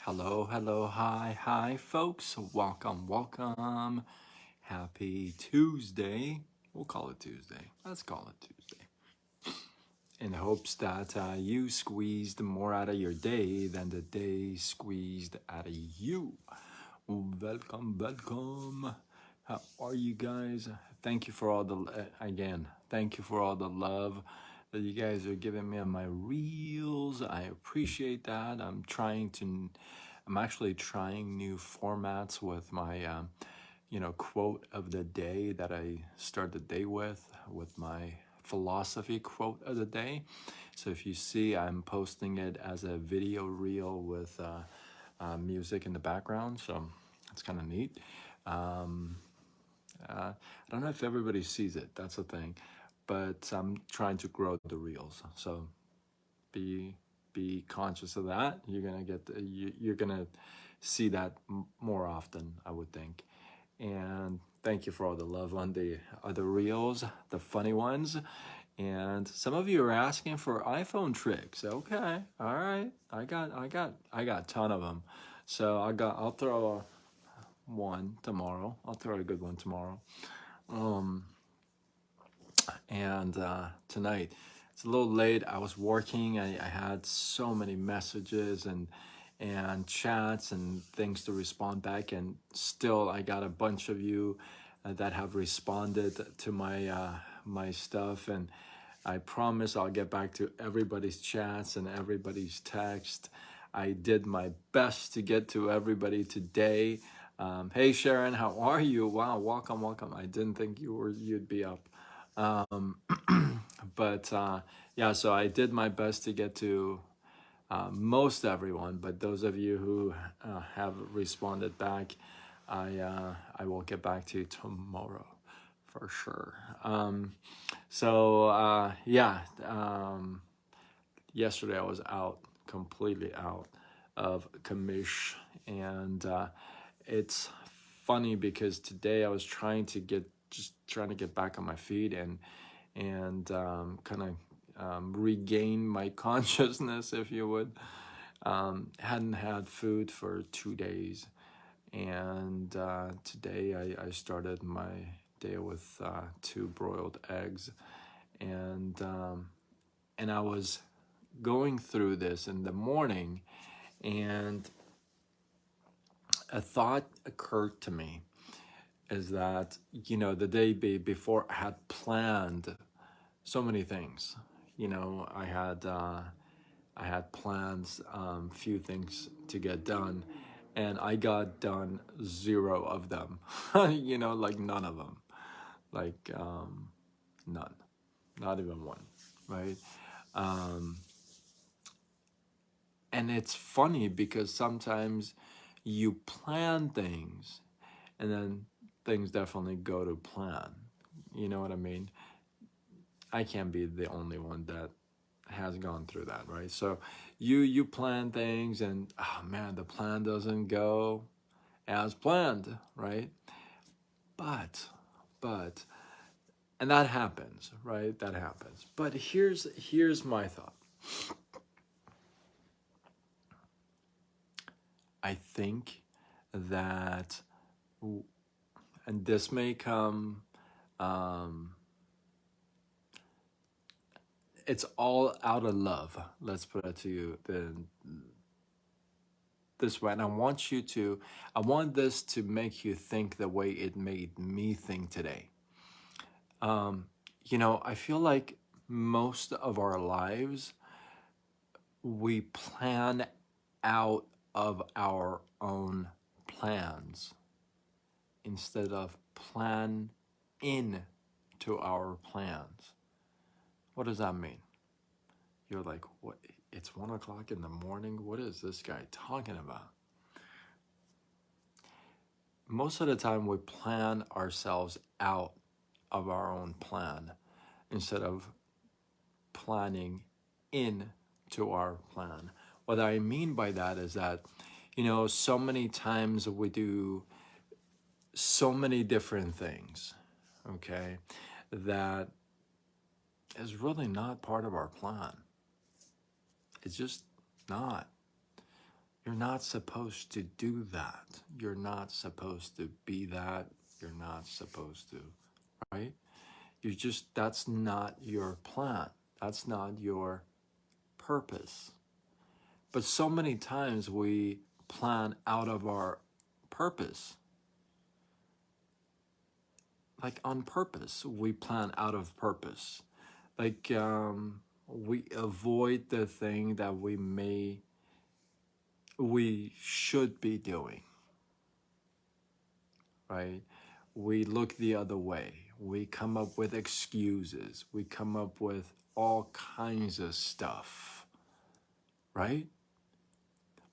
Hello, hello, hi, hi, folks. Welcome, welcome. Happy Tuesday. We'll call it Tuesday. Let's call it Tuesday. In hopes that you squeezed more out of your day than the day squeezed out of you. Welcome, welcome. How are you guys? Thank you for all the, again, thank you for all the love that you guys are giving me on my reels. I appreciate that. I'm actually trying new formats with my, quote of the day that I start the day with my philosophy quote of the day. So if you see, I'm posting it as a video reel with music in the background. So it's kind of neat. I don't know if everybody sees it. That's the thing, but I'm trying to grow the reels. So be conscious of that. You're gonna see that more often, I would think. And thank you for all the love on the other reels, the funny ones. And some of you are asking for iPhone tricks. Okay, all right. I got a ton of them. So I'll throw one tomorrow. I'll throw a good one tomorrow. And tonight, it's a little late. I was working. I had so many messages and chats and things to respond back, and still I got a bunch of you that have responded to my stuff, and I promise I'll get back to everybody's chats and everybody's text. I did my best to get to everybody today. Hey Sharon, how are you? Wow, welcome, welcome. I didn't think you'd be up. But yeah, so I did my best to get to most everyone, but those of you who have responded back, I will get back to you tomorrow for sure. Yeah, yesterday I was out, completely out of commish, and it's funny because today I was trying to get back on my feet and kind of regain my consciousness, if you would. Hadn't had food for 2 days, and today I started my day with 2 broiled eggs, and I was going through this in the morning, and a thought occurred to me is that the day before I had planned so many things. I had plans, few things to get done, and I got done zero of them. Like none of them, like none, not even one, right? And it's funny because sometimes you plan things, and then things definitely go to plan. You know what I mean? I can't be the only one that has gone through that, right? So you plan things, and oh man, the plan doesn't go as planned, right? But but and that happens, right? That happens. But here's my thought. I think that, and this may come, it's all out of love. Let's put it to you this way. And I want this to make you think the way it made me think today. I feel like most of our lives, we plan out of our own plans instead of plan in to our plans. What does that mean? You're like, what? It's 1 o'clock in the morning. What is this guy talking about? Most of the time, we plan ourselves out of our own plan instead of planning in to our plan. What I mean by that is that, so many times we do so many different things, okay, that is really not part of our plan. It's just not, You're not supposed to do that. You're not supposed to be that. You're not supposed to, right? That's not your plan. That's not your purpose. But so many times we plan out of our purpose. Like on purpose, we plan out of purpose. Like we avoid the thing that we should be doing, right? We look the other way. We come up with excuses. We come up with all kinds of stuff, right?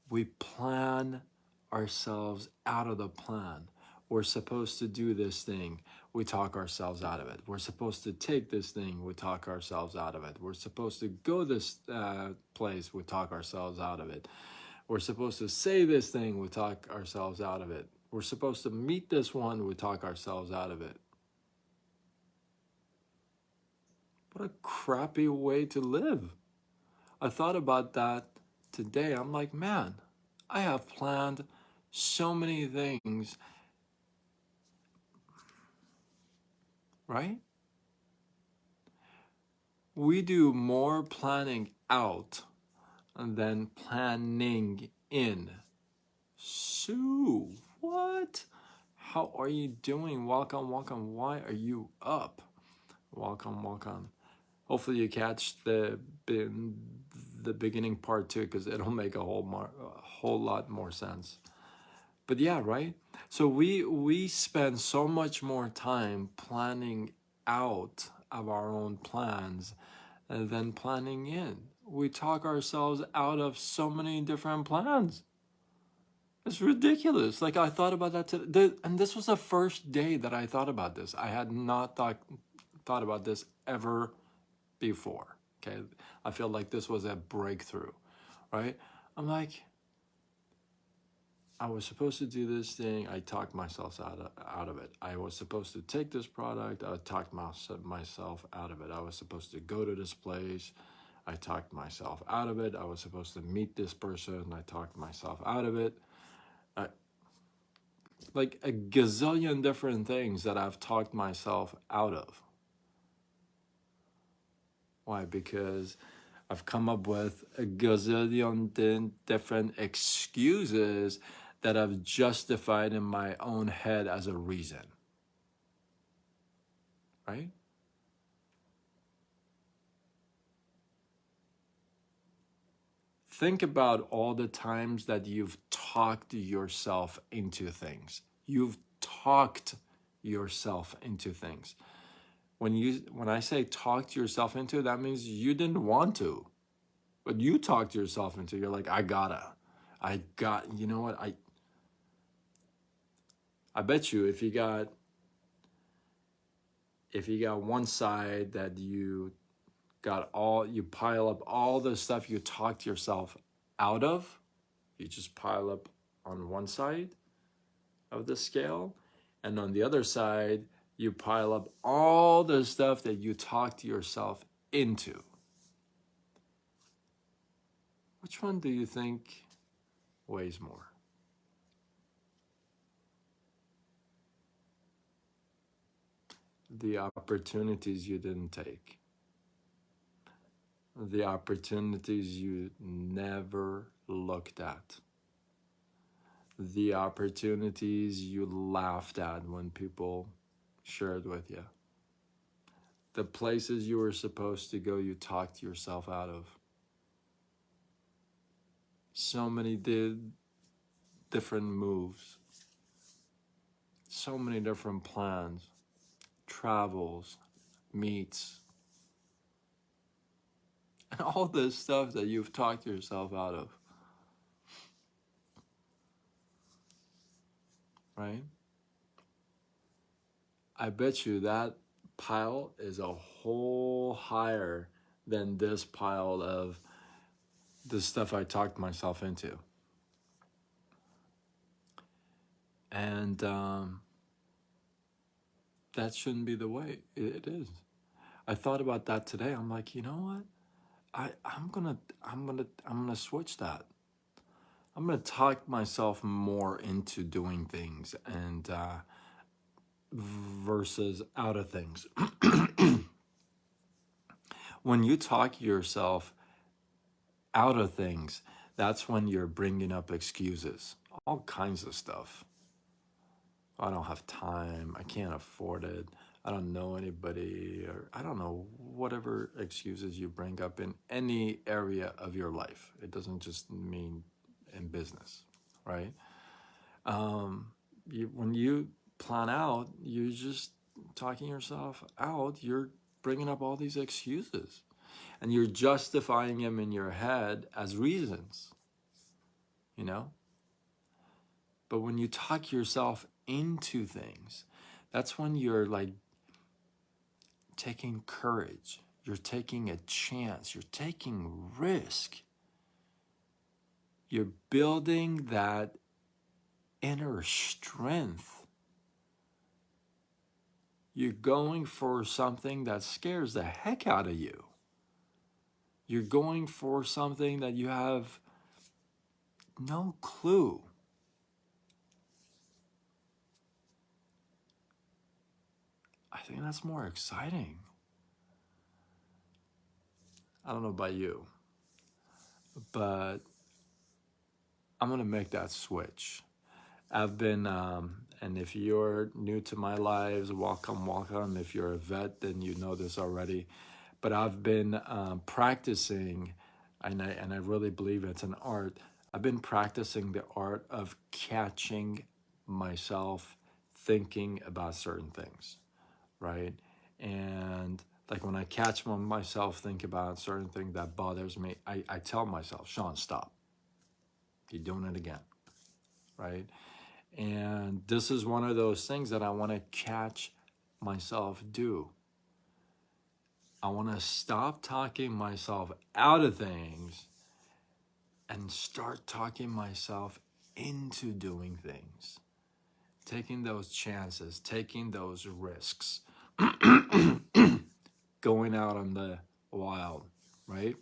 We plan ourselves out of the plan. We're supposed to do this thing. We talk ourselves out of it. We're supposed to take this thing. We talk ourselves out of it. We're supposed to go this place. We talk ourselves out of it. We're supposed to say this thing. We talk ourselves out of it. We're supposed to meet this one. We talk ourselves out of it. What a crappy way to live. I thought about that today. I'm like, man, I have planned so many things, right? We do more planning out than planning in. Sue, what? How are you doing? Welcome, welcome. Why are you up? Welcome, welcome. Hopefully you catch the beginning part too, because it'll make a whole lot more sense. But yeah, right? So we spend so much more time planning out of our own plans than planning in. We talk ourselves out of so many different plans. It's ridiculous. Like I thought about that today, and this was the first day that I thought about this. I had not thought about this ever before. Okay, I feel like this was a breakthrough, right? I'm like, I was supposed to do this thing. I talked myself out of it. I was supposed to take this product. I talked myself out of it. I was supposed to go to this place. I talked myself out of it. I was supposed to meet this person. I talked myself out of it. Like a gazillion different things that I've talked myself out of. Why? Because I've come up with a gazillion different excuses that I've justified in my own head as a reason. Right? Think about all the times that you've talked yourself into things. You've talked yourself into things. When I say talked yourself into, that means you didn't want to. But you talked yourself into, you're like, you know what? I bet you if you got one side that you pile up all the stuff you talked yourself out of, you just pile up on one side of the scale, and on the other side, you pile up all the stuff that you talked yourself into. Which one do you think weighs more? The opportunities you didn't take. The opportunities you never looked at. The opportunities you laughed at when people shared with you. The places you were supposed to go, you talked yourself out of. So many different moves. So many different plans. Travels. Meets. And all this stuff that you've talked yourself out of. Right? I bet you that pile is a whole higher than this pile of the stuff I talked myself into. And that shouldn't be the way it is. I thought about that today. I'm like, you know what? I'm gonna switch that. I'm going to talk myself more into doing things and versus out of things. When you talk yourself out of things, that's when you're bringing up excuses, all kinds of stuff. I don't have time. I can't afford it. I don't know anybody, or I don't know, whatever excuses you bring up in any area of your life. It doesn't just mean in business, right? When you plan out, you're just talking yourself out. You're bringing up all these excuses and you're justifying them in your head as reasons, you know? But when you talk yourself into things, that's when you're like taking courage. You're taking a chance. You're taking risk. You're building that inner strength. You're going for something that scares the heck out of you. You're going for something that you have no clue. I think that's more exciting. I don't know about you, but I'm going to make that switch. I've been, and if you're new to my lives, welcome, welcome. If you're a vet, then you know this already. But I've been practicing, and I really believe it's an art. I've been practicing the art of catching myself thinking about certain things, right? And like when I catch myself think about a certain thing that bothers me, I tell myself, Sean, stop. You're doing it again, right? And this is one of those things that I want to catch myself do. I want to stop talking myself out of things and start talking myself into doing things, taking those chances, taking those risks, going out on the wild, right?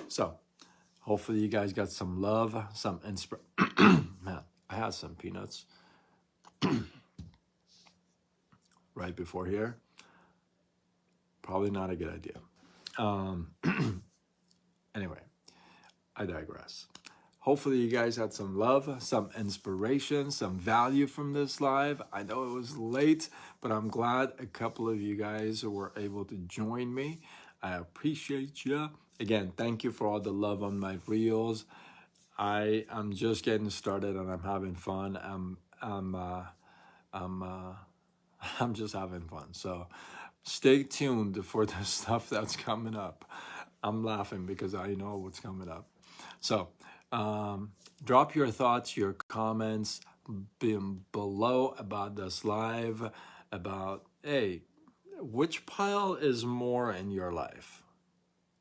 So hopefully you guys got some love, some inspiration. Man, I had some peanuts right before here. Probably not a good idea. Anyway, I digress. Hopefully you guys had some love, some inspiration, some value from this live. I know it was late, but I'm glad a couple of you guys were able to join me. I appreciate you. Again, thank you for all the love on my reels. I'm just getting started and I'm having fun. I'm just having fun. So stay tuned for the stuff that's coming up. I'm laughing because I know what's coming up. So drop your thoughts, your comments below about this live, about, hey, which pile is more in your life?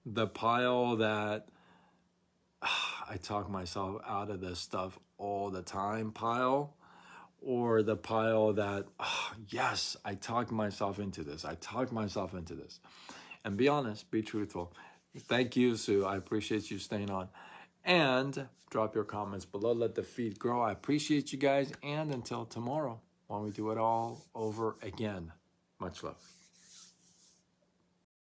The pile that I talk myself out of this stuff all the time pile, or the pile that, yes, I talk myself into this. I talk myself into this. And be honest, be truthful. Thank you, Sue. I appreciate you staying on. And drop your comments below. Let the feed grow. I appreciate you guys. And until tomorrow, when we do it all over again, much love.